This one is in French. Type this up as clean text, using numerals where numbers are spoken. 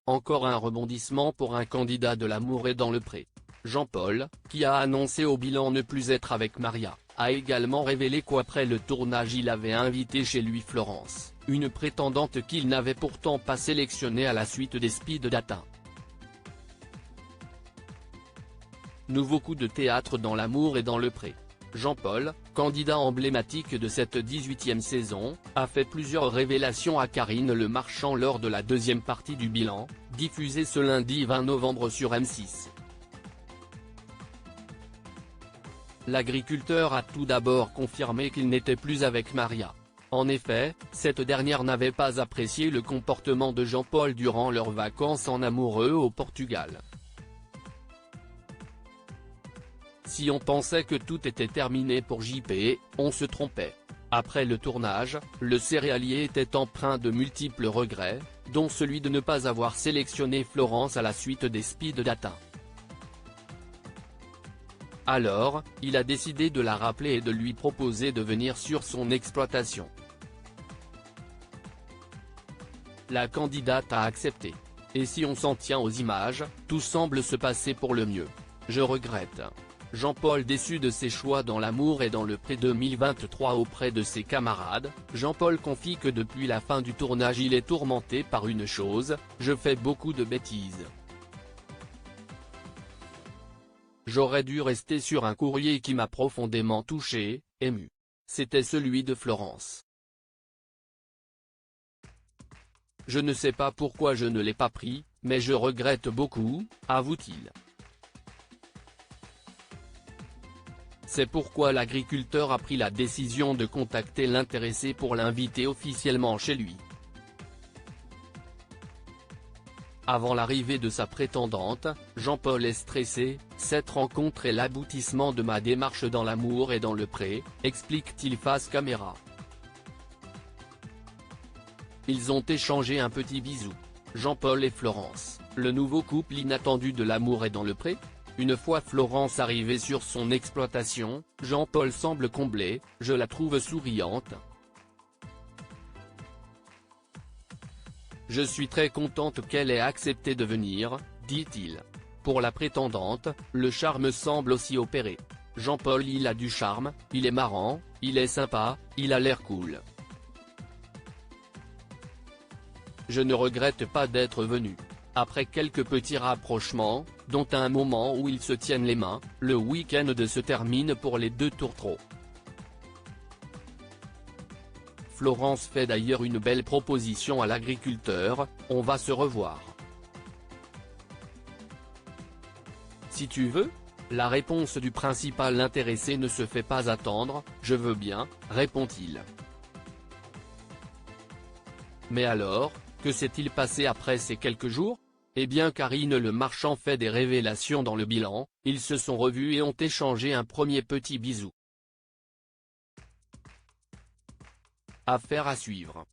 Encore un rebondissement pour un candidat de l'amour et dans le pré. Jean-Paul, qui a annoncé au bilan ne plus être avec Maria, a également révélé qu'après le tournage il avait invité chez lui Florence, une prétendante qu'il n'avait pourtant pas sélectionnée à la suite des speed dating. Nouveau coup de théâtre dans l'amour et dans le pré. Jean-Paul, candidat emblématique de cette 18e saison, a fait plusieurs révélations à Karine Le Marchand lors de la deuxième partie du bilan, diffusée ce lundi 20 novembre sur M6. L'agriculteur a tout d'abord confirmé qu'il n'était plus avec Maria. En effet, cette dernière n'avait pas apprécié le comportement de Jean-Paul durant leurs vacances en amoureux au Portugal. Si on pensait que tout était terminé pour JP, on se trompait. Après le tournage, le céréalier était empreint de multiples regrets, dont celui de ne pas avoir sélectionné Florence à la suite des speed dating. Alors, il a décidé de la rappeler et de lui proposer de venir sur son exploitation. La candidate a accepté. Et si on s'en tient aux images, tout semble se passer pour le mieux. Je regrette. Jean-Paul déçu de ses choix dans l'amour et dans le pré 2023 auprès de ses camarades, Jean-Paul confie que depuis la fin du tournage il est tourmenté par une chose: je fais beaucoup de bêtises. J'aurais dû rester sur un courrier qui m'a profondément touché, ému. C'était celui de Florence. Je ne sais pas pourquoi je ne l'ai pas pris, mais je regrette beaucoup, avoue-t-il. C'est pourquoi l'agriculteur a pris la décision de contacter l'intéressé pour l'inviter officiellement chez lui. Avant l'arrivée de sa prétendante, Jean-Paul est stressé, cette rencontre est l'aboutissement de ma démarche dans l'amour et dans le pré, explique-t-il face caméra. Ils ont échangé un petit bisou. Jean-Paul et Florence, le nouveau couple inattendu de l'amour et dans le pré. Une fois Florence arrivée sur son exploitation, Jean-Paul semble comblé, je la trouve souriante. Je suis très contente qu'elle ait accepté de venir, dit-il. Pour la prétendante, le charme semble aussi opérer. Jean-Paul il a du charme, il est marrant, il est sympa, il a l'air cool. Je ne regrette pas d'être venu. Après quelques petits rapprochements, dont un moment où ils se tiennent les mains, le week-end se termine pour les deux tourtereaux. Florence fait d'ailleurs une belle proposition à l'agriculteur: on va se revoir. Si tu veux ? La réponse du principal intéressé ne se fait pas attendre: je veux bien, répond-il. Mais alors, que s'est-il passé après ces quelques jours ? Eh bien Karine Le Marchand fait des révélations dans le bilan, ils se sont revus et ont échangé un premier petit bisou. Affaire à suivre.